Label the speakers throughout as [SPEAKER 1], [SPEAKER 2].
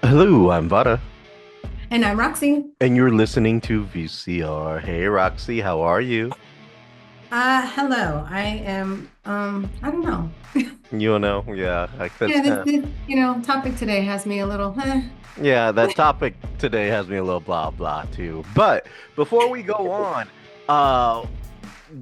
[SPEAKER 1] Hello, I'm Vara,
[SPEAKER 2] And I'm Roxy.
[SPEAKER 1] and you're listening to VCR. Hey, Roxy, how are you?
[SPEAKER 2] Hello. I don't know.
[SPEAKER 1] You know, yeah, that's
[SPEAKER 2] Yeah, this,
[SPEAKER 1] kind of,
[SPEAKER 2] this, topic today has me a little,
[SPEAKER 1] yeah, that topic today has me a little blah blah too. But before we go on, uh,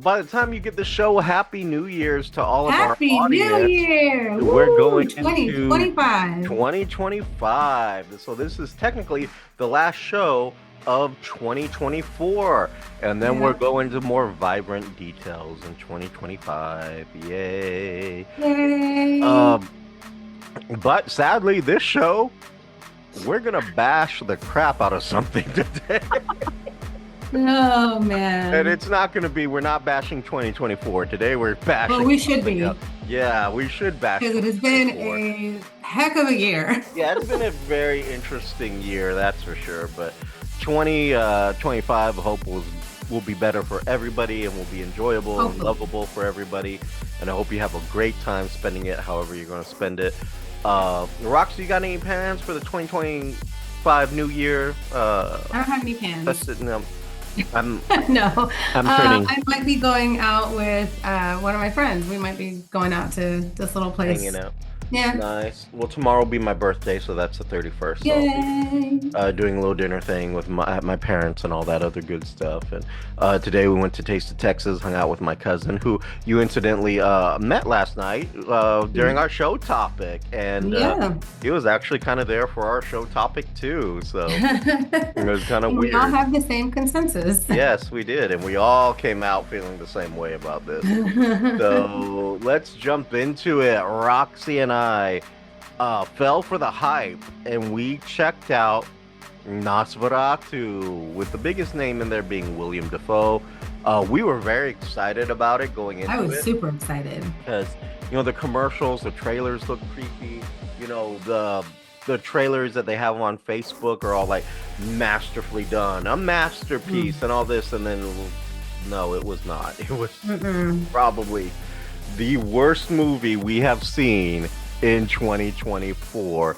[SPEAKER 1] by the time you get the show, Happy New Year's to all of our
[SPEAKER 2] Happy New
[SPEAKER 1] audience.
[SPEAKER 2] Year.
[SPEAKER 1] We're
[SPEAKER 2] Woo!
[SPEAKER 1] going into
[SPEAKER 2] 2025.
[SPEAKER 1] 2025. So this is technically the last show of 2024. And then we're
[SPEAKER 2] Yeah.
[SPEAKER 1] going to more vibrant details in 2025. Yay.
[SPEAKER 2] Yay.
[SPEAKER 1] Um, but sadly, this show, we're gonna bash the crap out of something today.
[SPEAKER 2] Oh
[SPEAKER 1] And
[SPEAKER 2] man.
[SPEAKER 1] it's not gonna be, we're not bashing 2024. Today we're
[SPEAKER 2] Well,
[SPEAKER 1] bashing
[SPEAKER 2] we should
[SPEAKER 1] something else.
[SPEAKER 2] be,
[SPEAKER 1] Yeah, we should bash
[SPEAKER 2] because it has been
[SPEAKER 1] 2024.
[SPEAKER 2] a heck of a year.
[SPEAKER 1] Yeah, it's been a very interesting year, that's for sure. But 2025, I hope will be better for everybody and will be enjoyable and
[SPEAKER 2] Hopefully.
[SPEAKER 1] lovable for everybody. And I hope you have a great time spending it, however you're going to spend it. Roxy, you got any plans for the 2025 New Year?
[SPEAKER 2] I don't have any plans.
[SPEAKER 1] No, I'm
[SPEAKER 2] No.
[SPEAKER 1] I'm turning
[SPEAKER 2] I might be going out with one of my friends. We might be going out to this little
[SPEAKER 1] hanging
[SPEAKER 2] place.
[SPEAKER 1] out.
[SPEAKER 2] Yeah.
[SPEAKER 1] Nice. Well, tomorrow will be my birthday, so that's the 31st. So I'll be
[SPEAKER 2] Yay.
[SPEAKER 1] doing a little dinner thing with my parents and all that other good stuff. And today we went to Taste of Texas, hung out with my cousin, who you incidentally met last night during our show topic, and
[SPEAKER 2] Yeah.
[SPEAKER 1] he was actually kind of there for our show topic too. So it was kind of
[SPEAKER 2] We all
[SPEAKER 1] weird.
[SPEAKER 2] have the same consensus.
[SPEAKER 1] Yes, we did, and we all came out feeling the same way about this. So let's jump into it. Roxy and I fell for the hype and we checked out Nosferatu, with the biggest name in there being William Dafoe. We were very excited about it going
[SPEAKER 2] I
[SPEAKER 1] into
[SPEAKER 2] was
[SPEAKER 1] it
[SPEAKER 2] super excited.
[SPEAKER 1] because the commercials, the trailers look creepy. The trailers that they have on Facebook are all like masterfully done, a masterpiece,
[SPEAKER 2] Mm.
[SPEAKER 1] and all this, and then no, it was not. It was
[SPEAKER 2] Mm-mm.
[SPEAKER 1] probably the worst movie we have seen in 2024.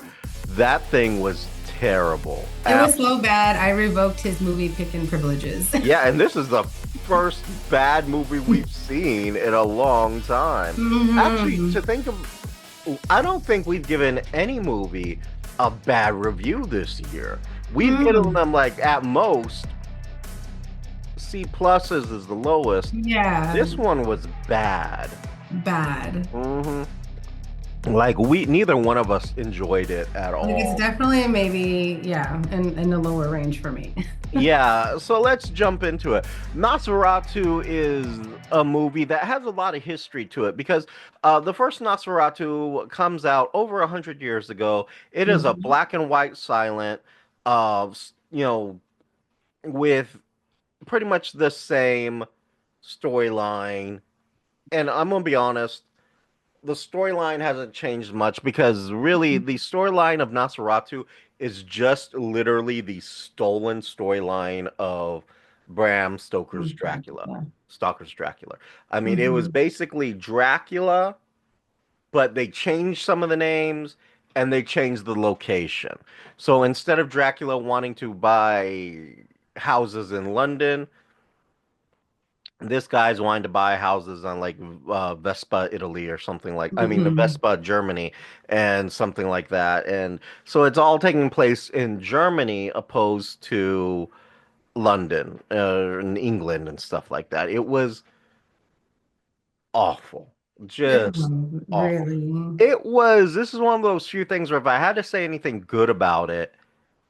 [SPEAKER 1] That thing was terrible.
[SPEAKER 2] It was so bad, I revoked his movie picking privileges.
[SPEAKER 1] Yeah, and this is the first bad movie we've seen in a long time. Actually,
[SPEAKER 2] Mhm.
[SPEAKER 1] to think of, I don't think we've given any movie a bad review this year. We've given
[SPEAKER 2] Mm.
[SPEAKER 1] them like at most C pluses is the lowest.
[SPEAKER 2] Yeah,
[SPEAKER 1] This one was bad.
[SPEAKER 2] bad.
[SPEAKER 1] hmm Like we neither one of us enjoyed it at
[SPEAKER 2] Like it's
[SPEAKER 1] all.
[SPEAKER 2] definitely maybe, yeah, in the lower range for me.
[SPEAKER 1] Yeah, so let's jump into it. Nosferatu is a movie that has a lot of history to it because the first Nosferatu comes out over 100 years ago. It is a
[SPEAKER 2] Mhm.
[SPEAKER 1] black and white silent, with pretty much the same storyline. And I'm gonna be honest, the storyline hasn't changed much because really the storyline of Nosferatu is just literally the stolen storyline of Bram Stoker's Dracula.
[SPEAKER 2] Yeah.
[SPEAKER 1] Stalker's Dracula. I mean, it was
[SPEAKER 2] Mhm.
[SPEAKER 1] basically Dracula, but they changed some of the names and they changed the location. So instead of Dracula wanting to buy houses in London, this guy's wanting to buy houses on like Vespa, Italy, or something like. I mean, the
[SPEAKER 2] Mhm.
[SPEAKER 1] Vespa, Germany, and something like that. And so it's all taking place in Germany, opposed to London, in England, and stuff like that. It was awful,
[SPEAKER 2] It
[SPEAKER 1] just
[SPEAKER 2] was
[SPEAKER 1] awful.
[SPEAKER 2] really.
[SPEAKER 1] It was. This is one of those few things where if I had to say anything good about it,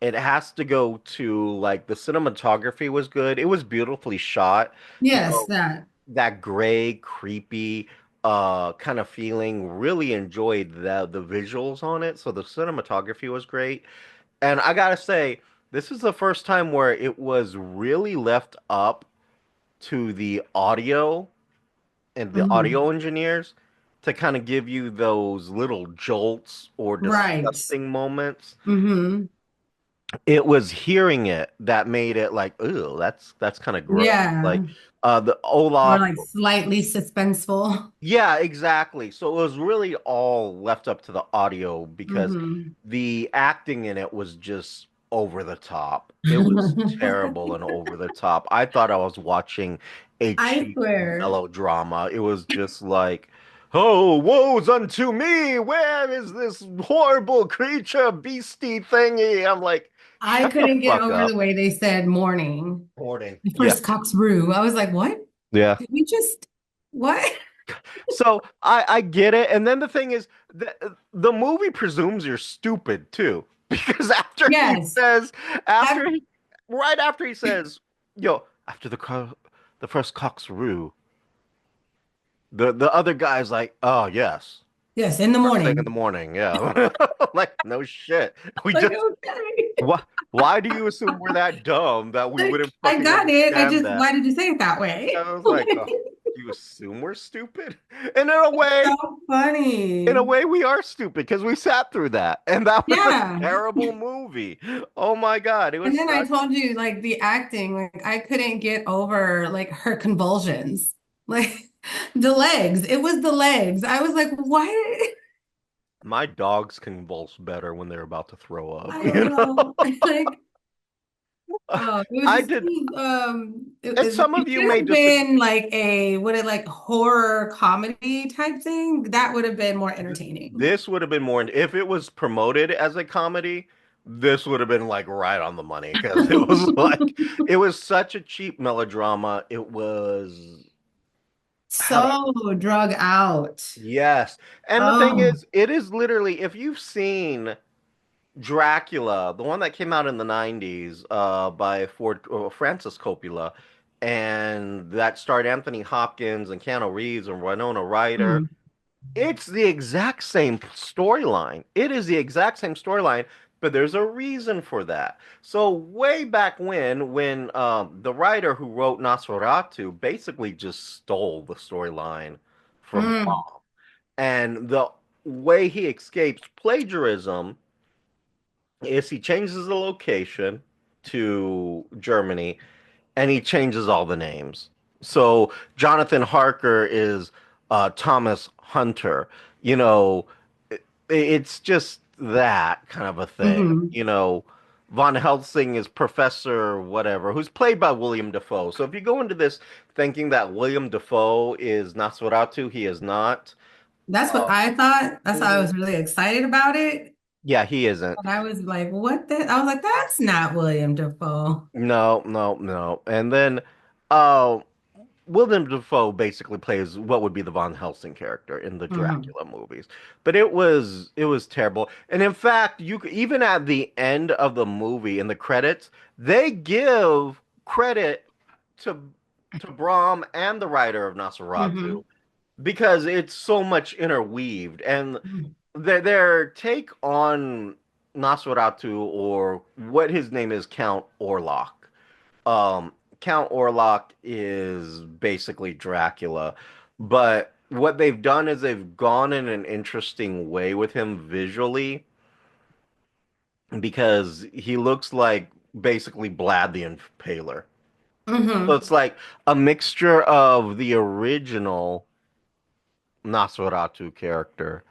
[SPEAKER 1] it has to go to like the cinematography was good. It was beautifully shot. You
[SPEAKER 2] Yes,
[SPEAKER 1] know,
[SPEAKER 2] that.
[SPEAKER 1] that gray, creepy kind of feeling. Really enjoyed the visuals on it. So the cinematography was great. And I gotta say, this is the first time where it was really left up to the audio and the
[SPEAKER 2] Mhm.
[SPEAKER 1] audio engineers to kind of give you those little jolts or
[SPEAKER 2] Right.
[SPEAKER 1] disgusting moments.
[SPEAKER 2] Hmm.
[SPEAKER 1] it was hearing it that made it like, ooh, that's kind of gross.
[SPEAKER 2] Yeah.
[SPEAKER 1] Like the
[SPEAKER 2] Or
[SPEAKER 1] Olaf.
[SPEAKER 2] like slightly suspenseful.
[SPEAKER 1] Yeah, exactly. So it was really all left up to the audio because
[SPEAKER 2] Hmm.
[SPEAKER 1] the acting in it was just over the top. It was terrible and over the top. I thought I was watching a
[SPEAKER 2] I
[SPEAKER 1] cheap
[SPEAKER 2] swear,
[SPEAKER 1] melodrama. It was just like, oh, woe's unto me. Where is this horrible creature, beastie thingy? I'm like,
[SPEAKER 2] I
[SPEAKER 1] shut the
[SPEAKER 2] couldn't get
[SPEAKER 1] fuck
[SPEAKER 2] over the
[SPEAKER 1] up.
[SPEAKER 2] way they said morning.
[SPEAKER 1] Morning.
[SPEAKER 2] The
[SPEAKER 1] Yeah.
[SPEAKER 2] first cock's brew. I was like, what?
[SPEAKER 1] Yeah.
[SPEAKER 2] Did we just what?
[SPEAKER 1] So I get it, and then the thing is, the movie presumes you're stupid too, because
[SPEAKER 2] Yes.
[SPEAKER 1] after
[SPEAKER 2] Have,
[SPEAKER 1] he, right after he says, "Yo, after the first cocksaroo," the other guy's like, "Oh yes,
[SPEAKER 2] yes, in the
[SPEAKER 1] first thing in the
[SPEAKER 2] morning.
[SPEAKER 1] morning, yeah." Like no shit, we
[SPEAKER 2] Like,
[SPEAKER 1] just
[SPEAKER 2] okay.
[SPEAKER 1] why do you assume we're that dumb that we
[SPEAKER 2] Like,
[SPEAKER 1] wouldn't
[SPEAKER 2] I
[SPEAKER 1] fucking
[SPEAKER 2] got it. I
[SPEAKER 1] understand
[SPEAKER 2] just
[SPEAKER 1] that?
[SPEAKER 2] why did you say it that way?
[SPEAKER 1] I was like, oh, you assume we're stupid, and in a way.
[SPEAKER 2] So
[SPEAKER 1] In a
[SPEAKER 2] funny.
[SPEAKER 1] way, we are stupid because we sat through that, and that was a
[SPEAKER 2] Yeah.
[SPEAKER 1] terrible movie. Oh my God, it
[SPEAKER 2] And
[SPEAKER 1] was
[SPEAKER 2] then I
[SPEAKER 1] such.
[SPEAKER 2] told you like the acting, like I couldn't get over like her convulsions. Like the legs. It was the legs. I was like, what?
[SPEAKER 1] My dogs convulse better when they're about to throw up.
[SPEAKER 2] I
[SPEAKER 1] You
[SPEAKER 2] don't
[SPEAKER 1] know,
[SPEAKER 2] know. Like, oh, it was
[SPEAKER 1] I
[SPEAKER 2] just
[SPEAKER 1] did, and
[SPEAKER 2] it
[SPEAKER 1] some of you
[SPEAKER 2] should
[SPEAKER 1] may
[SPEAKER 2] have
[SPEAKER 1] disagree.
[SPEAKER 2] been like a what it like horror comedy type thing. That would have been more entertaining.
[SPEAKER 1] This would have been more if it was promoted as a comedy. This would have been like right on the money because it was like it was such a cheap melodrama. It was how do I
[SPEAKER 2] So drug out.
[SPEAKER 1] yes. And the thing
[SPEAKER 2] Oh.
[SPEAKER 1] is, it is literally if you've seen Dracula, the one that came out in the 90s by Ford Francis Coppola, and that starred Anthony Hopkins and Keanu Reeves and Winona Ryder.
[SPEAKER 2] Mm.
[SPEAKER 1] It's the exact same storyline. It is the exact same storyline, but there's a reason for that. So way back when the writer who wrote Nosferatu basically just stole the storyline from
[SPEAKER 2] Mm.
[SPEAKER 1] Brom, and the way he escapes plagiarism is he changes the location to Germany and he changes all the names. So Jonathan Harker is Thomas Hunter. You know, it's just that kind of a thing.
[SPEAKER 2] Hmm.
[SPEAKER 1] You know, Von Helsing is Professor whatever, who's played by William Dafoe. So if you go into this thinking that William Dafoe is Nosferatu, he is not.
[SPEAKER 2] That's what
[SPEAKER 1] Uh,
[SPEAKER 2] I thought. That's why I
[SPEAKER 1] mhm.
[SPEAKER 2] was really excited about it.
[SPEAKER 1] Yeah, he isn't.
[SPEAKER 2] And I was like, what the? I was like, that's not William Dafoe.
[SPEAKER 1] No, no, no. And then uh Willem Dafoe basically plays what would be the Von Helsing character in the
[SPEAKER 2] Hmm.
[SPEAKER 1] Dracula movies. But it was terrible. And in fact, even at the end of the movie in the credits, they give credit to Bram and the writer of Nosferatu
[SPEAKER 2] Hmm.
[SPEAKER 1] because it's so much interweaved and their take on Nosferatu or what his name is Count Orlok. Um, Count Orlok is basically Dracula, but what they've done is they've gone in an interesting way with him visually because he looks like basically Vlad the Impaler. So
[SPEAKER 2] Hmm.
[SPEAKER 1] it's like a mixture of the original Nosferatu character,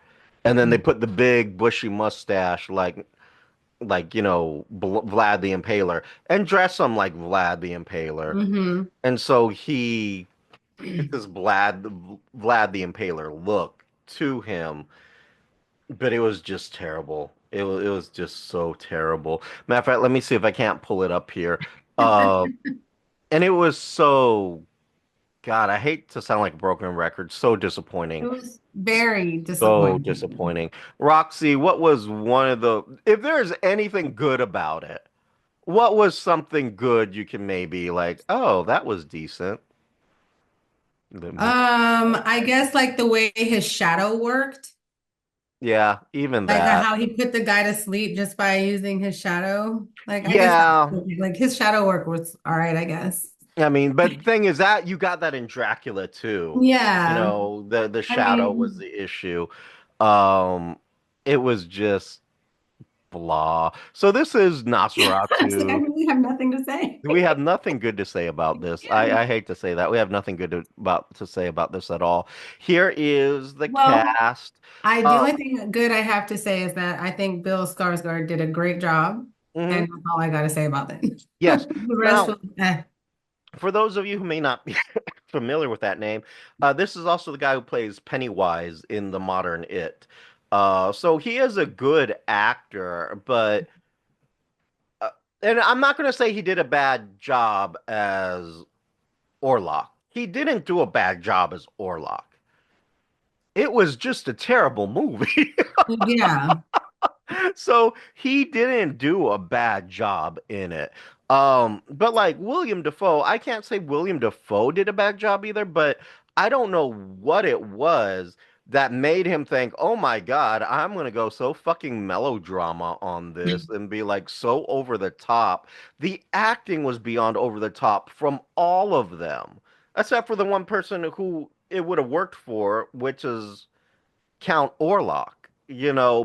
[SPEAKER 1] and then they put the big bushy mustache like Vlad the Impaler and dress him like Vlad the Impaler.
[SPEAKER 2] Hmm.
[SPEAKER 1] And so he get this Vlad the Impaler look to him, but it was just terrible. It was just so terrible. Matter of fact, let me see if I can't pull it up here. Uh, and it was so God, I hate to sound like a broken record. So
[SPEAKER 2] It
[SPEAKER 1] disappointing.
[SPEAKER 2] was very
[SPEAKER 1] So
[SPEAKER 2] disappointing.
[SPEAKER 1] disappointing. Roxy, what was one of the if there's anything good about it, what was something good you can maybe like, oh, that was decent.
[SPEAKER 2] I guess like the way his shadow worked,
[SPEAKER 1] Yeah, even
[SPEAKER 2] like
[SPEAKER 1] that.
[SPEAKER 2] how he put the guy to sleep just by using his shadow. Like I guess that
[SPEAKER 1] Yeah,
[SPEAKER 2] like his shadow work was all right, I guess.
[SPEAKER 1] I mean, but the thing is that you got that in Dracula too. You
[SPEAKER 2] Yeah.
[SPEAKER 1] know, the
[SPEAKER 2] I
[SPEAKER 1] shadow was
[SPEAKER 2] mean,
[SPEAKER 1] the issue. Um, it was just blah. So this is
[SPEAKER 2] It's like I
[SPEAKER 1] Nosferatu.
[SPEAKER 2] really have nothing to say.
[SPEAKER 1] We have nothing good to say about this.
[SPEAKER 2] Yeah.
[SPEAKER 1] I hate to say that. We have nothing good to say about this at all. Here is the
[SPEAKER 2] Well,
[SPEAKER 1] cast.
[SPEAKER 2] the
[SPEAKER 1] Uh,
[SPEAKER 2] only thing good I have to say is that I think Bill Skarsgård did a great job,
[SPEAKER 1] mhm.
[SPEAKER 2] and that's all I got to say about that.
[SPEAKER 1] Yes.
[SPEAKER 2] The rest
[SPEAKER 1] Now,
[SPEAKER 2] was eh.
[SPEAKER 1] for those of you who may not be familiar with that name, this is also the guy who plays Pennywise in the modern It. So he is a good actor, but uh, and I'm not going to say he did a bad job as Orlok. He didn't do a bad job as Orlok. It was just a terrible movie.
[SPEAKER 2] Yeah.
[SPEAKER 1] So he didn't do a bad job in it. But like William Dafoe, I can't say William Dafoe did a bad job either, but I don't know what it was that made him think, oh my God, I'm gonna go so fucking melodrama on this and be like so over the top. The acting was beyond over the top from all of them, except for the one person who it would have worked for, which is Count Orlok,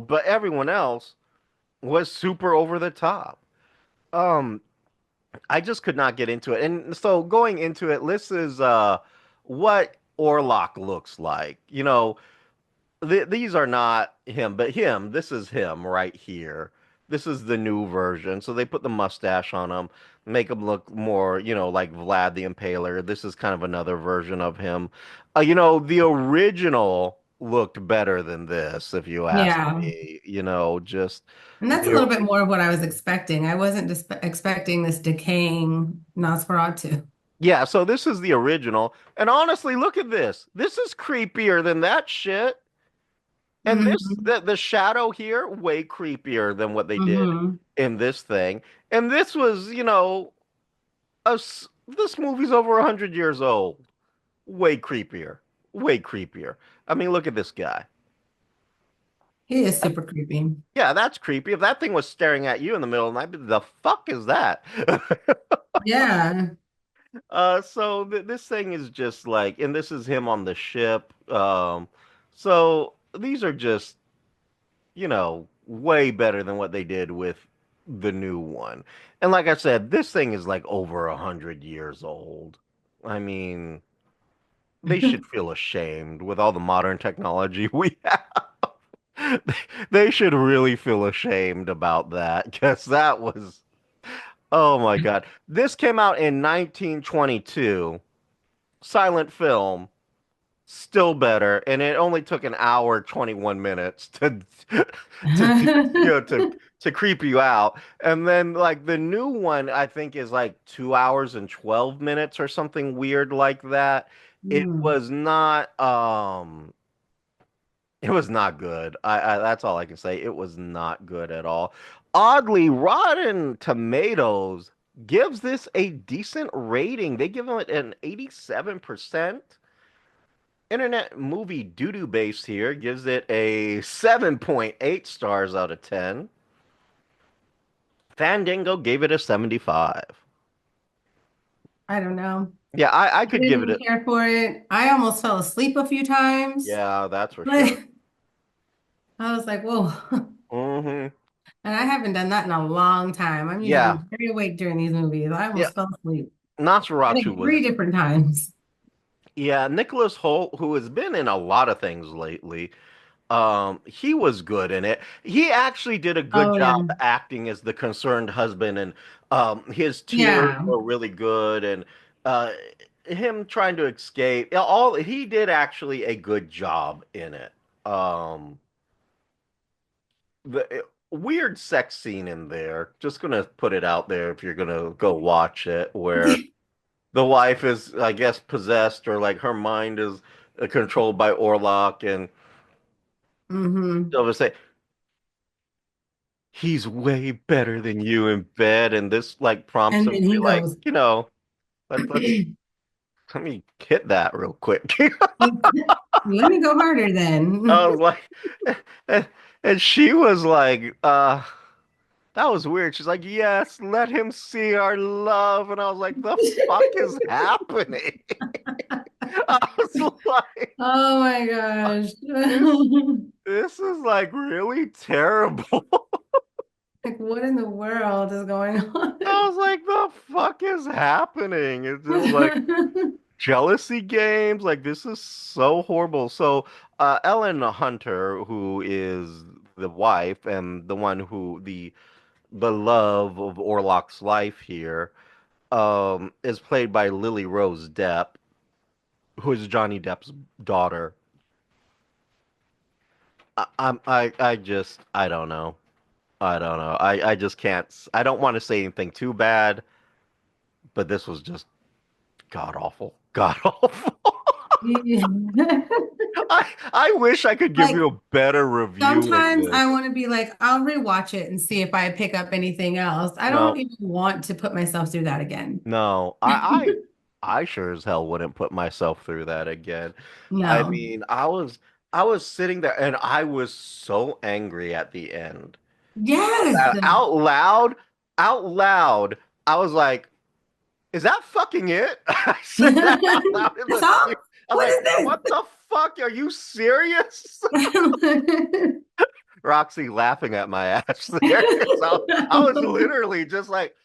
[SPEAKER 1] but everyone else was super over the top. Um, I just could not get into it. And so going into it, this is what Orlok looks like. These are not him, but him. This is him right here. This is the new version. So they put the mustache on him, make him look more, like Vlad the Impaler. This is kind of another version of him. The original looked better than this, if you ask
[SPEAKER 2] Yeah.
[SPEAKER 1] me. Just
[SPEAKER 2] And that's a
[SPEAKER 1] the
[SPEAKER 2] little bit more of what I was expecting. I wasn't expecting this decaying Nosferatu.
[SPEAKER 1] yeah. So this is the original, and honestly, look at this. This is creepier than that shit. And this
[SPEAKER 2] Hmm.
[SPEAKER 1] the shadow here way creepier than what they did
[SPEAKER 2] Hmm.
[SPEAKER 1] in this thing. And this was, this movie's over 100 years old. Way creepier. Way creepier. I mean, look at this guy.
[SPEAKER 2] He is super creepy.
[SPEAKER 1] Yeah, that's creepy. If that thing was staring at you in the middle of the night, the fuck is that?
[SPEAKER 2] Yeah.
[SPEAKER 1] So this thing is just like, and this is him on the ship. So these are just way better than what they did with the new one. And like I said, this thing is like over 100 years old. I mean, they should feel ashamed with all the modern technology we have. They should really feel ashamed about that because that was, oh my God. This came out in 1922, silent film. Still better, and it only took an hour 21 minutes to to creep you out. And then like the new one I think is like 2 hours and 12 minutes or something weird like that. It
[SPEAKER 2] Mm.
[SPEAKER 1] was not it was not good. I that's all I can say. It was not good at all. Oddly, Rotten Tomatoes gives this a decent rating. They give it an 87%. Internet Movie Doodoo Base here gives it a 7.8 stars out of 10. Fandango gave it a 75.
[SPEAKER 2] I don't know.
[SPEAKER 1] Yeah, I
[SPEAKER 2] I
[SPEAKER 1] could give it
[SPEAKER 2] didn't
[SPEAKER 1] a,
[SPEAKER 2] care for it. I almost fell asleep a few times.
[SPEAKER 1] yeah, that's for sure.
[SPEAKER 2] Like I was like, whoa.
[SPEAKER 1] Hmm.
[SPEAKER 2] And I haven't done that in a long time. I'm usually
[SPEAKER 1] Yeah,
[SPEAKER 2] very awake during these movies. I
[SPEAKER 1] yeah.
[SPEAKER 2] almost fell asleep. I
[SPEAKER 1] Nosferatu
[SPEAKER 2] think three
[SPEAKER 1] was,
[SPEAKER 2] different times.
[SPEAKER 1] yeah, Nicholas Hoult, who has been in a lot of things lately. He was good in it. He actually did a good
[SPEAKER 2] Oh
[SPEAKER 1] job
[SPEAKER 2] yeah.
[SPEAKER 1] acting as the concerned husband, and his tears
[SPEAKER 2] Yeah.
[SPEAKER 1] were really good, and uh, him trying to escape. All he did actually a good job in it. Um, the weird sex scene in there. Just gonna put it out there if you're gonna go watch it, where the wife is, I guess, possessed or like her mind is controlled by Orlok, and
[SPEAKER 2] Hmm.
[SPEAKER 1] they'll just say, he's way better than you in bed, and this like prompts
[SPEAKER 2] And
[SPEAKER 1] him
[SPEAKER 2] then
[SPEAKER 1] to be
[SPEAKER 2] he
[SPEAKER 1] like,
[SPEAKER 2] goes,
[SPEAKER 1] let me hit that real quick.
[SPEAKER 2] let me go harder then.
[SPEAKER 1] I was like, and, and she was like, that was weird. She's like, yes, let him see our love, and I was like, the fuck is happening? I was like,
[SPEAKER 2] Oh my gosh.
[SPEAKER 1] this this is like really terrible.
[SPEAKER 2] Like, what in the world is going
[SPEAKER 1] I
[SPEAKER 2] on?
[SPEAKER 1] was like, the fuck is happening? It's just like jealousy games. Like this is so horrible. So Ellen Hunter, who is the wife and the one who the love of Orlok's life here, is played by Lily Rose Depp, who is Johnny Depp's daughter. I don't know. I don't know. I just can't. I don't want to say anything too bad, but this was just god awful. God awful.
[SPEAKER 2] Yeah.
[SPEAKER 1] I wish I could give
[SPEAKER 2] Like
[SPEAKER 1] you a better review of
[SPEAKER 2] sometimes
[SPEAKER 1] this.
[SPEAKER 2] I want to be like, I'll rewatch it and see if I pick up anything else. I don't
[SPEAKER 1] No,
[SPEAKER 2] even want to put myself through that again.
[SPEAKER 1] no. I sure as hell wouldn't put myself through that again. I
[SPEAKER 2] No.
[SPEAKER 1] mean, I was sitting there and I was so angry at the end.
[SPEAKER 2] Yes.
[SPEAKER 1] Out loud, I was like, "Is that fucking it?" I said that out loud in
[SPEAKER 2] That's
[SPEAKER 1] the
[SPEAKER 2] all?
[SPEAKER 1] theater. I was
[SPEAKER 2] What
[SPEAKER 1] like,
[SPEAKER 2] is
[SPEAKER 1] "What the fuck? Are you serious?"
[SPEAKER 2] this?
[SPEAKER 1] Roxy laughing at my ass there. So I was literally just like,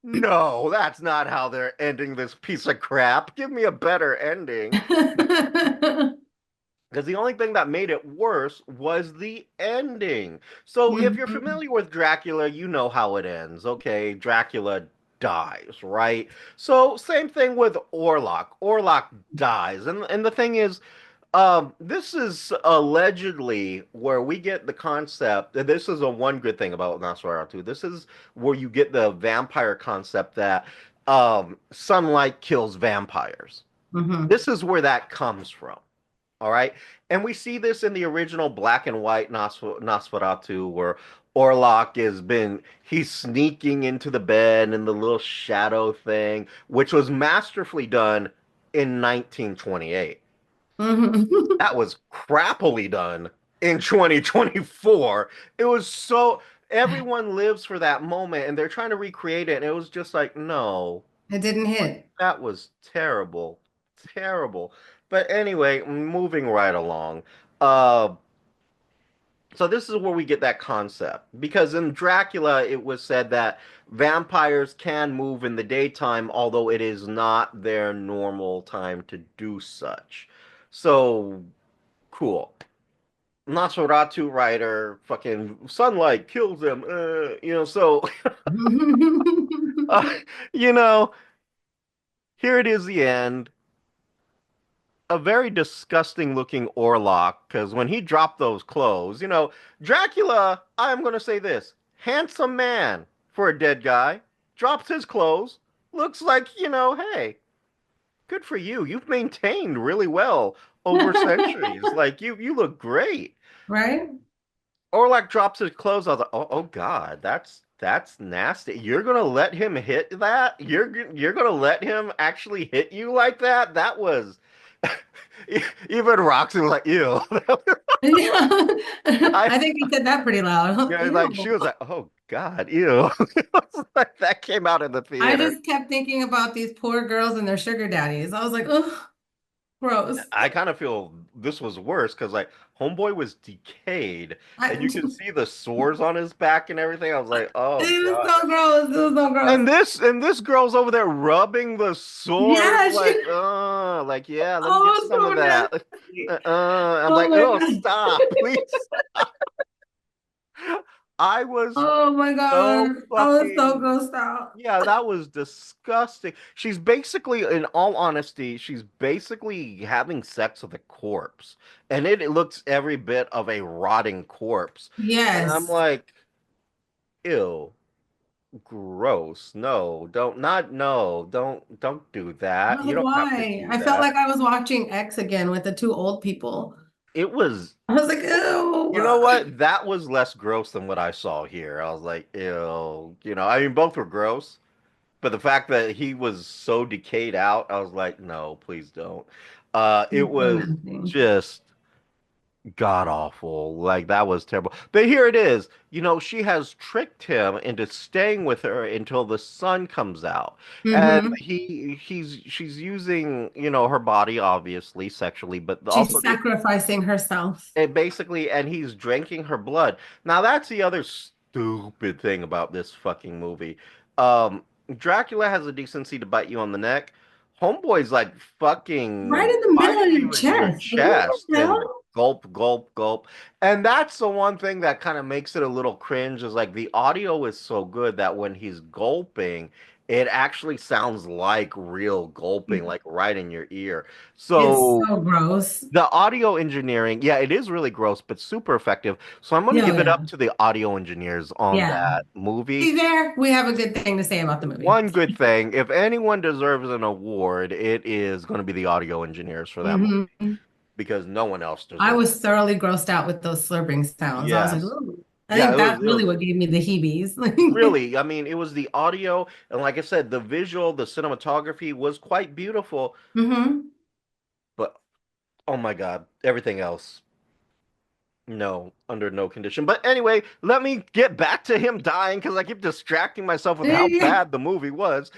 [SPEAKER 1] "No, that's not how they're ending this piece of crap. Give me a better ending." Because the only thing that made it worse was the ending. So if you're
[SPEAKER 2] Mhm.
[SPEAKER 1] familiar with Dracula, you know how it ends. Okay, Dracula dies, right? So same thing with Orlok. Orlok dies. And the thing is, this is allegedly where we get the concept. This is a one good thing about Nosferatu. This is where you get the vampire concept that sunlight kills vampires.
[SPEAKER 2] Mhm.
[SPEAKER 1] This is where that comes from. All right. And we see this in the original black and white Nosferatu, where Orlok he's sneaking into the bed and the little shadow thing, which was masterfully done in 1928.
[SPEAKER 2] Mhm.
[SPEAKER 1] That was crappily done in 2024. It was so, everyone lives for that moment and they're trying to recreate it. And it was just like, no,
[SPEAKER 2] It didn't hit.
[SPEAKER 1] that was terrible. Terrible. But anyway, moving right along. Uh, so this is where we get that concept. Because in Dracula, it was said that vampires can move in the daytime, although it is not their normal time to do such. So, cool. Nosferatu writer, fucking sunlight kills them. So, uh, you know, here it is the end. A very disgusting looking Orlok because when he dropped those clothes, Dracula, I'm going to say this handsome man for a dead guy, drops his clothes, looks like, hey, good for you. You've maintained really well over centuries. Like, you look great.
[SPEAKER 2] Right?
[SPEAKER 1] Orlok drops his clothes. I was like, oh God, that's nasty. You're gonna let him hit that? You're gonna let him actually hit you like that? That was even Roxy was like, ew.
[SPEAKER 2] Yeah.
[SPEAKER 1] I
[SPEAKER 2] I think he said that pretty loud.
[SPEAKER 1] like she
[SPEAKER 2] Ew.
[SPEAKER 1] was like, oh God, ew. Like that came out in the
[SPEAKER 2] I
[SPEAKER 1] theater.
[SPEAKER 2] just kept thinking about these poor girls and their sugar daddies. I was like, oh, gross.
[SPEAKER 1] I kind of feel this was worse because like Homeboy was decayed and
[SPEAKER 2] I,
[SPEAKER 1] you can see the sores on his back and everything. I was like, oh
[SPEAKER 2] it was
[SPEAKER 1] God.
[SPEAKER 2] so gross. It was so gross.
[SPEAKER 1] And this girl's over there rubbing the sores
[SPEAKER 2] Yeah, she,
[SPEAKER 1] like yeah, let me get
[SPEAKER 2] oh,
[SPEAKER 1] some of
[SPEAKER 2] so
[SPEAKER 1] that.
[SPEAKER 2] nasty.
[SPEAKER 1] I'm
[SPEAKER 2] Oh
[SPEAKER 1] like,
[SPEAKER 2] my
[SPEAKER 1] oh,
[SPEAKER 2] God.
[SPEAKER 1] stop, please. I was
[SPEAKER 2] Oh my
[SPEAKER 1] so
[SPEAKER 2] God. I was so
[SPEAKER 1] fucking
[SPEAKER 2] grossed out.
[SPEAKER 1] yeah, that was disgusting. She's basically, in all honesty, she's basically having sex with a corpse, and it looks every bit of a rotting corpse. And I'm
[SPEAKER 2] Yes.
[SPEAKER 1] like, ew. Gross. No, don't not no. Don't do
[SPEAKER 2] I
[SPEAKER 1] that.
[SPEAKER 2] was
[SPEAKER 1] You
[SPEAKER 2] like,
[SPEAKER 1] don't have to
[SPEAKER 2] why?
[SPEAKER 1] do
[SPEAKER 2] I felt
[SPEAKER 1] that.
[SPEAKER 2] like I was watching X again with the two old people.
[SPEAKER 1] It was
[SPEAKER 2] I was like, ew.
[SPEAKER 1] you know what? That was less gross than what I saw here. I was like, ew. I mean both were gross, but the fact that he was so decayed out, I was like, no, please don't. It
[SPEAKER 2] So
[SPEAKER 1] was
[SPEAKER 2] nasty.
[SPEAKER 1] just god awful. Like that was terrible. But here it is. She has tricked him into staying with her until the sun comes out. And
[SPEAKER 2] Hmm.
[SPEAKER 1] she's using, her body obviously sexually, but also
[SPEAKER 2] She's sacrificing herself.
[SPEAKER 1] and basically and he's drinking her blood. Now that's the other stupid thing about this fucking movie. Um, Dracula has the decency to bite you on the neck. Homeboy's like
[SPEAKER 2] Right
[SPEAKER 1] fucking
[SPEAKER 2] in the middle of
[SPEAKER 1] biting
[SPEAKER 2] your
[SPEAKER 1] you in your
[SPEAKER 2] chest. Like, what
[SPEAKER 1] chest
[SPEAKER 2] the
[SPEAKER 1] and
[SPEAKER 2] hell?
[SPEAKER 1] gulp, gulp, gulp. And that's the one thing that kind of makes it a little cringe is like the audio is so good that when he's gulping, it actually sounds like real gulping, like right in your ear.
[SPEAKER 2] It's
[SPEAKER 1] So
[SPEAKER 2] so gross.
[SPEAKER 1] the audio engineering, yeah, it is really gross, but super effective. So I'm going to
[SPEAKER 2] Yeah,
[SPEAKER 1] give it
[SPEAKER 2] yeah.
[SPEAKER 1] up to the audio engineers on
[SPEAKER 2] Yeah.
[SPEAKER 1] that movie.
[SPEAKER 2] See there, we have a good thing to say about the movie.
[SPEAKER 1] One good thing, if anyone deserves an award, it is going to be the audio engineers for that movie
[SPEAKER 2] Hmm.
[SPEAKER 1] because no one else
[SPEAKER 2] I
[SPEAKER 1] deserves.
[SPEAKER 2] was thoroughly grossed out with those slurping sounds. I was like,
[SPEAKER 1] Yes.
[SPEAKER 2] oh, I
[SPEAKER 1] Yeah,
[SPEAKER 2] think that's
[SPEAKER 1] it
[SPEAKER 2] really
[SPEAKER 1] was
[SPEAKER 2] what gave me the heebies.
[SPEAKER 1] really, I mean, it was the audio and like I said, the visual, the cinematography was quite beautiful,
[SPEAKER 2] Hmm.
[SPEAKER 1] but oh my God, everything else. No, under no condition. But anyway, let me get back to him dying because I keep distracting myself with how
[SPEAKER 2] Yeah.
[SPEAKER 1] bad the movie was.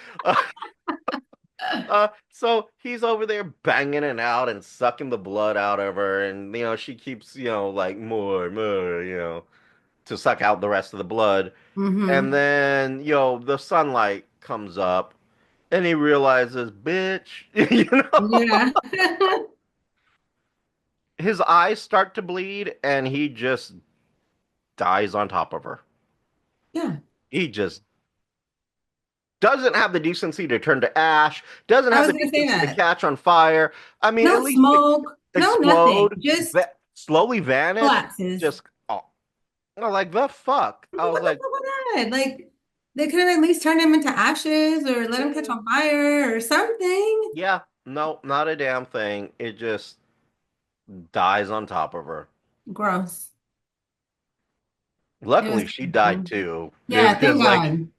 [SPEAKER 1] Uh, so he's over there banging it out and sucking the blood out of her, and she keeps like more, to suck out the rest of the blood. And
[SPEAKER 2] Hmm.
[SPEAKER 1] then the sunlight comes up, and he realizes, bitch, you know,
[SPEAKER 2] Yeah.
[SPEAKER 1] his eyes start to bleed, and he just dies on top of her.
[SPEAKER 2] Yeah.
[SPEAKER 1] He just doesn't have the decency to turn to ash, doesn't
[SPEAKER 2] I
[SPEAKER 1] have
[SPEAKER 2] was
[SPEAKER 1] the
[SPEAKER 2] gonna say
[SPEAKER 1] decency to
[SPEAKER 2] that.
[SPEAKER 1] catch on fire. I mean,
[SPEAKER 2] No
[SPEAKER 1] at least
[SPEAKER 2] smoke, no nothing.
[SPEAKER 1] explode,
[SPEAKER 2] Just
[SPEAKER 1] slowly vanish,
[SPEAKER 2] collapses.
[SPEAKER 1] just oh, I'm like the fuck. I was
[SPEAKER 2] What the
[SPEAKER 1] like,
[SPEAKER 2] fuck was that? Like they could have at least turned him into ashes or let him catch
[SPEAKER 1] mm,
[SPEAKER 2] on fire or something.
[SPEAKER 1] yeah, no, not a damn thing. It just dies on top of her.
[SPEAKER 2] Gross. It was
[SPEAKER 1] Luckily, she died
[SPEAKER 2] terrible.
[SPEAKER 1] too,
[SPEAKER 2] Yeah,
[SPEAKER 1] because
[SPEAKER 2] thank
[SPEAKER 1] like
[SPEAKER 2] God.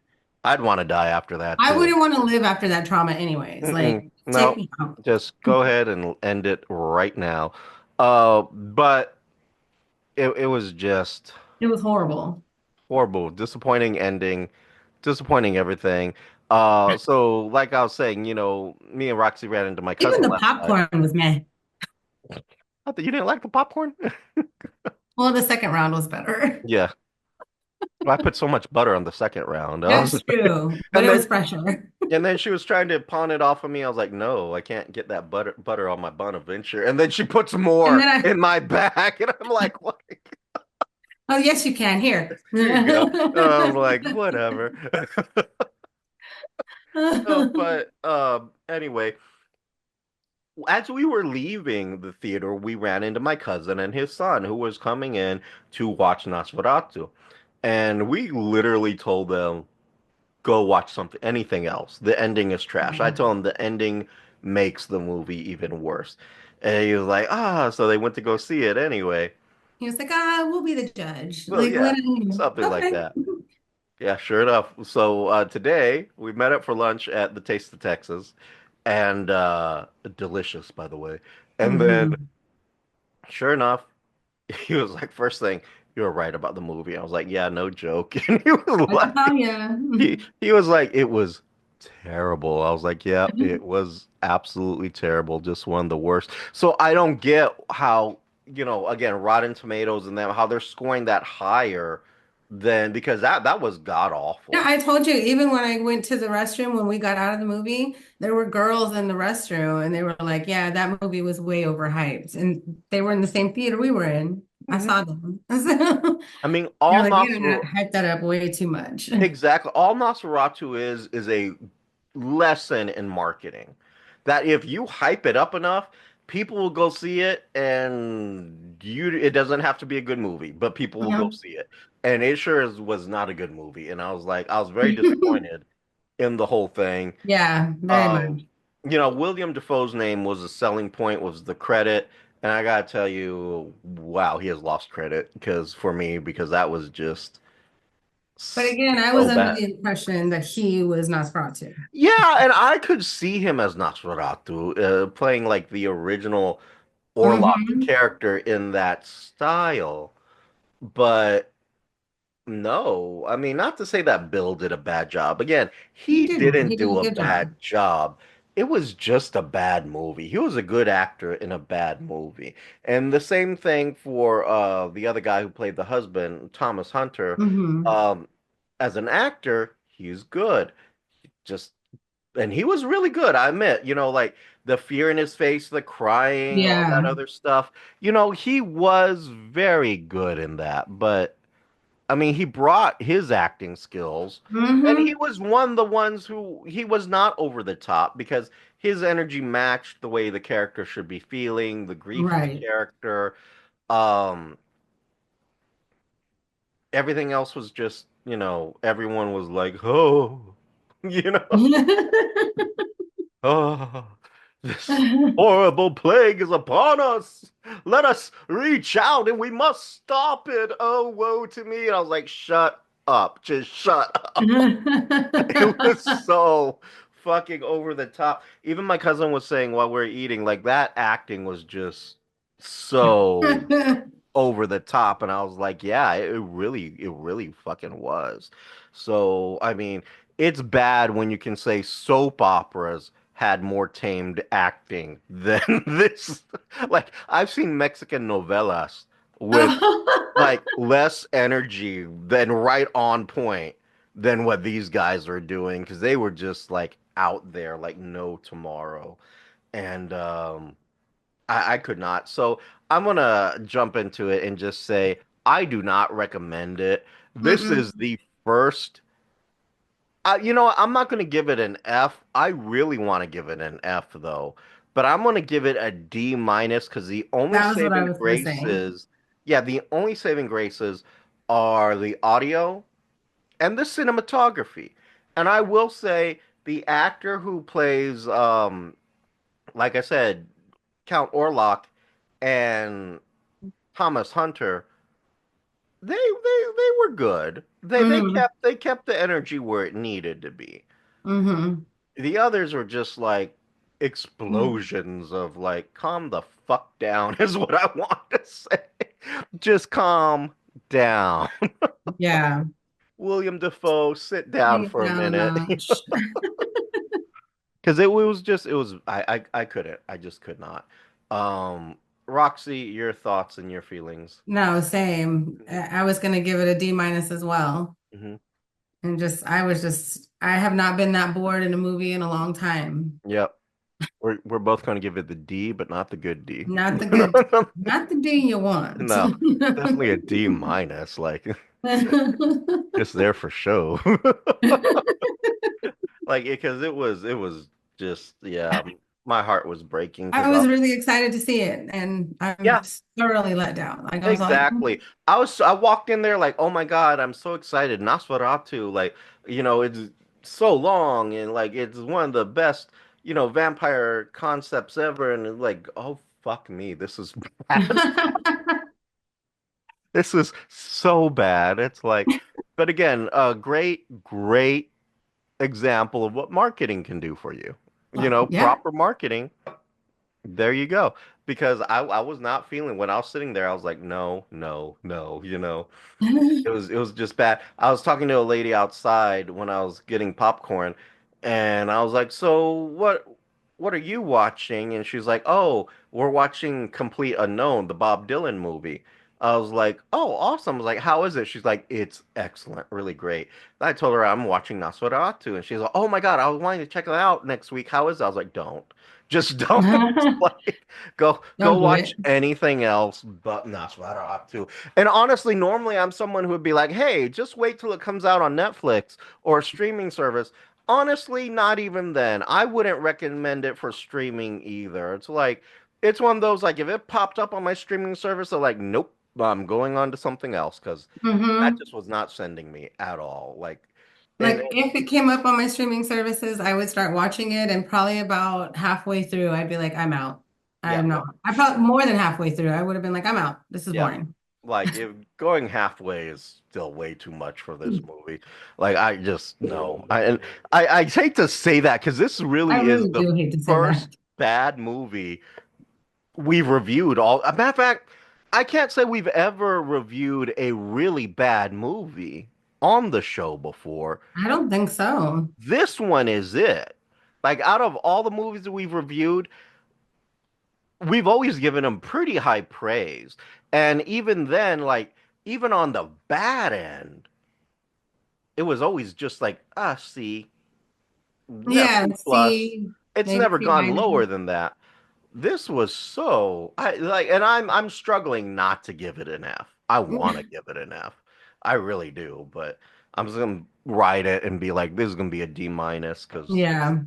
[SPEAKER 1] I'd want to die after that
[SPEAKER 2] I
[SPEAKER 1] too.
[SPEAKER 2] wouldn't want to live after that trauma anyways. Like, take
[SPEAKER 1] No,
[SPEAKER 2] me out.
[SPEAKER 1] just go ahead and end it right now. But it was just
[SPEAKER 2] It was horrible.
[SPEAKER 1] horrible, disappointing ending, disappointing everything. So like I was saying, me and Roxy ran into my
[SPEAKER 2] Even
[SPEAKER 1] cousin
[SPEAKER 2] the
[SPEAKER 1] last night.
[SPEAKER 2] popcorn was meh.
[SPEAKER 1] I thought you didn't like the popcorn?
[SPEAKER 2] Well, the second round was better.
[SPEAKER 1] Yeah. I put so much butter on the second round.
[SPEAKER 2] That's true, but
[SPEAKER 1] And
[SPEAKER 2] it was
[SPEAKER 1] then
[SPEAKER 2] fresher.
[SPEAKER 1] she was trying to pawn it off of me. I was like, no, I can't get that butter on my Bonaventure. And then she puts
[SPEAKER 2] And
[SPEAKER 1] more
[SPEAKER 2] then
[SPEAKER 1] in my bag, and I'm like, what?
[SPEAKER 2] oh, yes, you can. Here.
[SPEAKER 1] Here you go. I'm like, whatever. But anyway, as we were leaving the theater, we ran into my cousin and his son who was coming in to watch Nosferatu. And we literally told them, go watch something, anything else. The ending is trash. I told him the ending makes the movie even worse. And he was like, so they went to go see it anyway.
[SPEAKER 2] He was like, ah, we'll be the judge.
[SPEAKER 1] Well,
[SPEAKER 2] Like,
[SPEAKER 1] yeah,
[SPEAKER 2] let him.
[SPEAKER 1] something like
[SPEAKER 2] Okay.
[SPEAKER 1] that. Yeah, sure enough. So today we met up for lunch at the Taste of Texas, and delicious, by the way. And then,
[SPEAKER 2] Hmm.
[SPEAKER 1] sure enough, he was like, first thing, you were right about the movie. I was like, yeah, no joke. And he was
[SPEAKER 2] I can tell
[SPEAKER 1] like,
[SPEAKER 2] you.
[SPEAKER 1] he was like, it was terrible. I was like, yeah, it was absolutely terrible. Just one of the worst. So I don't get how, again, Rotten Tomatoes and them, how they're scoring that higher than because that was god
[SPEAKER 2] Yeah,
[SPEAKER 1] awful.
[SPEAKER 2] I told you, even when I went to the restroom when we got out of the movie, there were girls in the restroom and they were like, yeah, that movie was way overhyped. And they were in the same theater we were in. I
[SPEAKER 1] Mhm.
[SPEAKER 2] saw them.
[SPEAKER 1] I mean,
[SPEAKER 2] They're
[SPEAKER 1] all
[SPEAKER 2] like, you know,
[SPEAKER 1] Nosferatu,
[SPEAKER 2] hyped that up way too much.
[SPEAKER 1] exactly, all Nosferatu is a lesson in marketing. That if you hype it up enough, people will go see it, and it doesn't have to be a good movie, but people will go
[SPEAKER 2] Uh-huh.
[SPEAKER 1] see it. And it sure was not a good movie. And I was very disappointed in the whole thing.
[SPEAKER 2] Yeah, very
[SPEAKER 1] Um,
[SPEAKER 2] much.
[SPEAKER 1] William Defoe's name was a selling point, was the credit. And I gotta tell you, wow, he has lost credit because that was just
[SPEAKER 2] But again, I was
[SPEAKER 1] so
[SPEAKER 2] under
[SPEAKER 1] bad.
[SPEAKER 2] the impression that he was Nosferatu.
[SPEAKER 1] Yeah, and I could see him as Nosferatu, playing like the original Orlok
[SPEAKER 2] Hmm.
[SPEAKER 1] character in that style. But no, I mean, not to say that Bill did a bad job. Again,
[SPEAKER 2] He
[SPEAKER 1] he
[SPEAKER 2] didn't.
[SPEAKER 1] didn't
[SPEAKER 2] He did
[SPEAKER 1] do
[SPEAKER 2] a
[SPEAKER 1] a
[SPEAKER 2] good job.
[SPEAKER 1] bad job. it was just a bad movie. He was a good actor in a bad movie. And the same thing for the other guy who played the husband, Thomas Hunter.
[SPEAKER 2] Hmm.
[SPEAKER 1] Um, as an actor, he's good. Just and he was really good, I admit. Like the fear in his face, the crying, all that
[SPEAKER 2] Yeah.
[SPEAKER 1] other stuff. He was very good in that. But I mean, he brought his acting skills, and he
[SPEAKER 2] Hmm.
[SPEAKER 1] was one of the ones who he was not over the top because his energy matched the way the character should be feeling, the grief of the
[SPEAKER 2] Right.
[SPEAKER 1] character. Um, Everything else was just, everyone was like, oh, you know, oh, this horrible plague is upon us. Let us reach out and we must stop it. Oh, woe to me. And I was like, shut up. Just shut up. It was so fucking over the top. Even my cousin was saying while we were eating, like that acting was just so over the top, and I was like, yeah, it really fucking was. So, I mean, it's bad when you can say soap operas had more tamed acting than this. Like, I've seen Mexican novelas with like less energy than right on point than what these guys are doing because they were just like out there like no tomorrow. And I could not. So I'm gonna jump into it and just say I do not recommend it. This
[SPEAKER 2] Mm-mm.
[SPEAKER 1] is the first. I'm not gonna give it an F. I really want to give it an F though, but I'm gonna give it a D minus because the only
[SPEAKER 2] That was what I
[SPEAKER 1] saving
[SPEAKER 2] was gonna say.
[SPEAKER 1] graces, yeah, the only saving graces are the audio and the cinematography. And I will say the actor who plays, like I said, Count Orlok and Thomas Hunter, they were good. They
[SPEAKER 2] Hmm.
[SPEAKER 1] kept the energy where it needed to be.
[SPEAKER 2] Hmm.
[SPEAKER 1] The others were just like explosions of like calm the fuck down is what I want to say. Just calm down.
[SPEAKER 2] Yeah.
[SPEAKER 1] William Defoe, sit down
[SPEAKER 2] Bring it
[SPEAKER 1] for a
[SPEAKER 2] down a
[SPEAKER 1] minute.
[SPEAKER 2] notch.
[SPEAKER 1] Because it was just it was I couldn't. I just could not. Um Roxy, your thoughts and your feelings.
[SPEAKER 2] No, same. I was gonna give it a D minus as well.
[SPEAKER 1] Hmm.
[SPEAKER 2] And I have not been that bored in a movie in a long time.
[SPEAKER 1] Yep. We're both going to give it the D, but not the good D.
[SPEAKER 2] Not the good, not the D you want.
[SPEAKER 1] No, definitely a D minus. Like just there for show. Like because it was just yeah, my heart was breaking
[SPEAKER 2] I
[SPEAKER 1] because I
[SPEAKER 2] was really excited to see it, and I'm
[SPEAKER 1] yeah,
[SPEAKER 2] thoroughly let down. Like I was like,
[SPEAKER 1] exactly. I walked in there like, oh my God, I'm so excited. Nosferatu, like, it's so long and like it's one of the best, vampire concepts ever. And it's like, oh fuck me, this is bad. This is so bad. It's like, but again, a great example of what marketing can do for you.
[SPEAKER 2] yeah.
[SPEAKER 1] Proper marketing. There you go. Because I was not feeling when I was sitting there, I was like, no, no, no. It was just bad. I was talking to a lady outside when I was getting popcorn, and I was like, "So what are you watching?" And she's like, "Oh, we're watching Complete Unknown, the Bob Dylan movie." I was like, "Oh, awesome." I was like, "How is it?" She's like, "It's excellent, really great." I told her I'm watching Nosferatu, and she's like, "Oh my God, I was wanting to check it out next week. How is it?" I was like, "Don't. Just don't." Like, go
[SPEAKER 2] Don't do
[SPEAKER 1] watch
[SPEAKER 2] it.
[SPEAKER 1] anything else but Nosferatu. And honestly, normally I'm someone who would be like, hey, just wait till it comes out on Netflix or a streaming service. Honestly, not even then. I wouldn't recommend it for streaming either. It's like, it's one of those, like, if it popped up on my streaming service, I'm like, nope, I'm going on to something else because that
[SPEAKER 2] Hmm.
[SPEAKER 1] just was not sending me at all. Like, and
[SPEAKER 2] Like if it came up on my streaming services, I would start watching it, and probably about halfway through, I'd be like, I'm out.
[SPEAKER 1] yeah,
[SPEAKER 2] I'm not. I probably more than halfway through, I would have been like, I'm out. This is
[SPEAKER 1] yeah.
[SPEAKER 2] boring.
[SPEAKER 1] Like if going halfway is still way too much for this movie. Like I just no. I hate to say that because this
[SPEAKER 2] I
[SPEAKER 1] really is
[SPEAKER 2] really
[SPEAKER 1] the
[SPEAKER 2] do hate to say
[SPEAKER 1] first
[SPEAKER 2] that.
[SPEAKER 1] bad movie we've reviewed. All a matter of fact, I can't say we've ever reviewed a really bad movie on the show before.
[SPEAKER 2] I don't think so.
[SPEAKER 1] This one is it. Like out of all the movies that we've reviewed, we've always given them pretty high praise. And even then, like even on the bad end, it was always just like, ah, C, no,
[SPEAKER 2] Yeah,
[SPEAKER 1] C plus.
[SPEAKER 2] C,
[SPEAKER 1] It's
[SPEAKER 2] maybe
[SPEAKER 1] never
[SPEAKER 2] C
[SPEAKER 1] gone
[SPEAKER 2] minus.
[SPEAKER 1] lower than that. This was so I like, and I'm struggling not to give it an F. I want to give it an F. I really do, but I'm just gonna write it and be like, this is gonna be a D minus because
[SPEAKER 2] Yeah.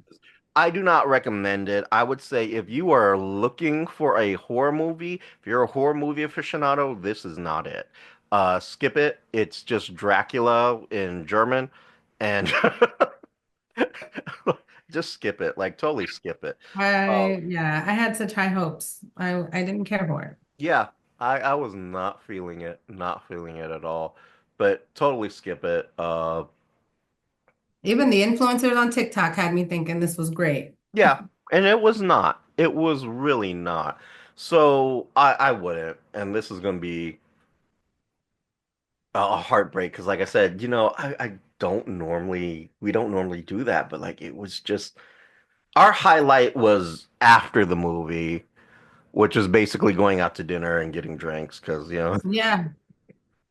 [SPEAKER 1] I do not recommend it. I would say if you are looking for a horror movie, if you're a horror movie aficionado, this is not it. Skip it. It's just Dracula in German, and just skip it. Like totally skip it. Uh,
[SPEAKER 2] I had such high hopes. I didn't care for it.
[SPEAKER 1] yeah, I was not feeling it at all. But totally skip it.
[SPEAKER 2] Even the influencers on TikTok had me thinking this was great.
[SPEAKER 1] Yeah, and it was not. It was really not. So I wouldn't, and this is gonna be a heartbreak because, like I said, I don't normally we don't normally do that, but like it was just our highlight was after the movie, which is basically going out to dinner and getting drinks because
[SPEAKER 2] Yeah,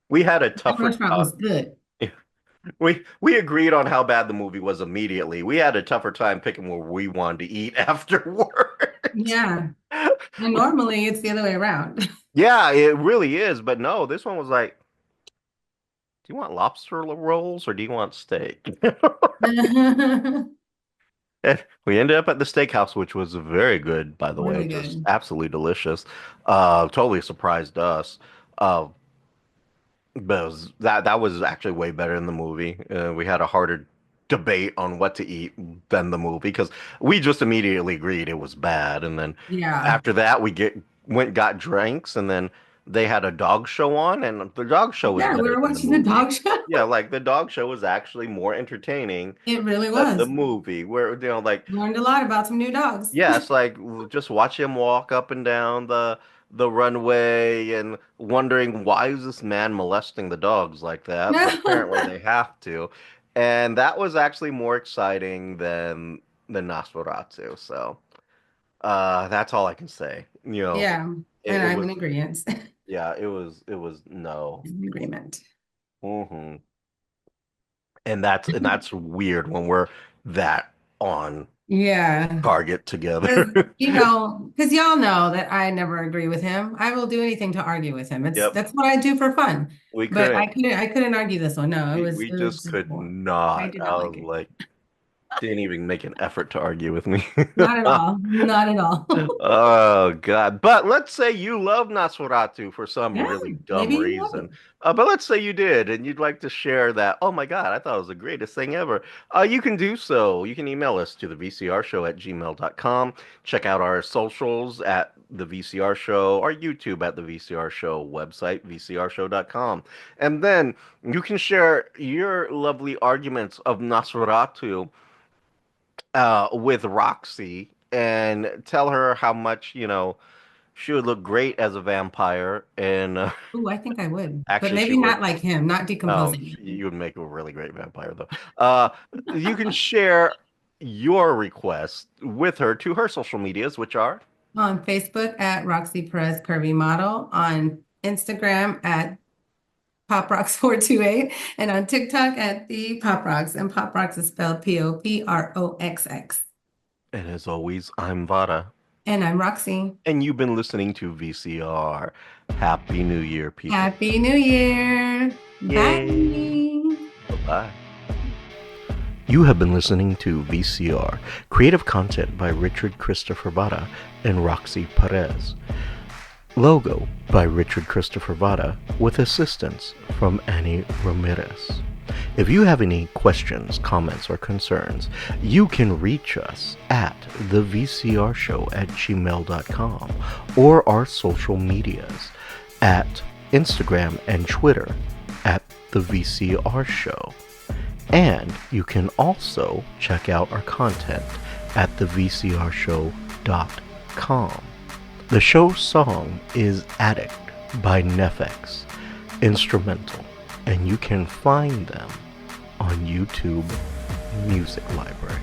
[SPEAKER 1] we had a
[SPEAKER 2] that
[SPEAKER 1] tougher
[SPEAKER 2] restaurant
[SPEAKER 1] time.
[SPEAKER 2] was good.
[SPEAKER 1] We agreed on how bad the movie was immediately. We had a tougher time picking where we wanted to eat afterwards.
[SPEAKER 2] Yeah. And normally it's the other way around.
[SPEAKER 1] Yeah, it really is. But no, this one was like, do you want lobster rolls or do you want steak? And we ended up at the steakhouse, which was very good, by the way,
[SPEAKER 2] Really
[SPEAKER 1] just
[SPEAKER 2] good.
[SPEAKER 1] absolutely delicious. Totally surprised us. Uh, but that was actually way better than the movie. We had a harder debate on what to eat than the movie because we just immediately agreed it was bad, and then
[SPEAKER 2] Yeah.
[SPEAKER 1] after that we got drinks, and then they had a dog show on, and the dog show was
[SPEAKER 2] Yeah, we
[SPEAKER 1] better
[SPEAKER 2] were
[SPEAKER 1] than the
[SPEAKER 2] watching the
[SPEAKER 1] movie.
[SPEAKER 2] dog show.
[SPEAKER 1] Yeah, like the dog show was actually more entertaining
[SPEAKER 2] It really
[SPEAKER 1] than the
[SPEAKER 2] was.
[SPEAKER 1] movie, where like
[SPEAKER 2] Learned a lot about some new dogs.
[SPEAKER 1] yes, like just watch him walk up and down the runway and wondering why is this man molesting the dogs like that? But apparently they have to. And that was actually more exciting than Nosferatu. So that's all I can say.
[SPEAKER 2] Yeah, and
[SPEAKER 1] It
[SPEAKER 2] I'm in
[SPEAKER 1] was
[SPEAKER 2] agreement.
[SPEAKER 1] yeah, it was no.
[SPEAKER 2] In agreement.
[SPEAKER 1] hmm And that's weird when we're that on
[SPEAKER 2] Yeah.
[SPEAKER 1] target together.
[SPEAKER 2] Because, because y'all know that I never agree with him. I will do anything to argue with him. It's
[SPEAKER 1] Yep.
[SPEAKER 2] that's what I do for fun.
[SPEAKER 1] We
[SPEAKER 2] But
[SPEAKER 1] couldn't.
[SPEAKER 2] I couldn't argue this one. No,
[SPEAKER 1] We
[SPEAKER 2] it was
[SPEAKER 1] just
[SPEAKER 2] just
[SPEAKER 1] could
[SPEAKER 2] boring. I
[SPEAKER 1] not.
[SPEAKER 2] did
[SPEAKER 1] I
[SPEAKER 2] not
[SPEAKER 1] was
[SPEAKER 2] like it.
[SPEAKER 1] like, didn't even make an effort to argue with me.
[SPEAKER 2] Not at all. Not at all.
[SPEAKER 1] Oh God. But let's say you love Nosferatu for some
[SPEAKER 2] Yeah,
[SPEAKER 1] really dumb
[SPEAKER 2] maybe you love
[SPEAKER 1] reason.
[SPEAKER 2] it.
[SPEAKER 1] But let's say you did and you'd like to share that. Oh my God, I thought it was the greatest thing ever. You can do so. You can email us to the VCR show at gmail.com. Check out our socials at the VCR show, our YouTube at the VCR show website, vcrshow.com. And then you can share your lovely arguments of Nosferatu with Roxy and tell her how much, she would look great as a vampire. And
[SPEAKER 2] Ooh, I think I would. But
[SPEAKER 1] actually, she
[SPEAKER 2] maybe
[SPEAKER 1] would.
[SPEAKER 2] not like him, not
[SPEAKER 1] Oh,
[SPEAKER 2] decomposing.
[SPEAKER 1] you would make a really great vampire, though. Uh, you can share your request with her to her social medias, which are.
[SPEAKER 2] On Facebook at Roxy Perez Curvy Model, on Instagram at Pop Rocks 428, and on TikTok at the Pop Rocks. And Pop Rocks is spelled Poproxx.
[SPEAKER 1] And as always, I'm Vara.
[SPEAKER 2] And I'm Roxy.
[SPEAKER 1] And you've been listening to VCR. Happy New Year, people.
[SPEAKER 2] Happy New Year.
[SPEAKER 1] Yay.
[SPEAKER 2] Bye.
[SPEAKER 1] Bye-bye. You have been listening to VCR, creative content by Richard Christopher Vara and Roxy Perez. Logo by Richard Christopher Vara with assistance from Annie Ramirez. If you have any questions, comments, or concerns, you can reach us at thevcrshow@gmail.com or our social medias at Instagram and Twitter at the VCR Show. And you can also check out our content at thevcrshow.com. The show's song is Addict by Nefex, instrumental, and you can find them on YouTube Music Library.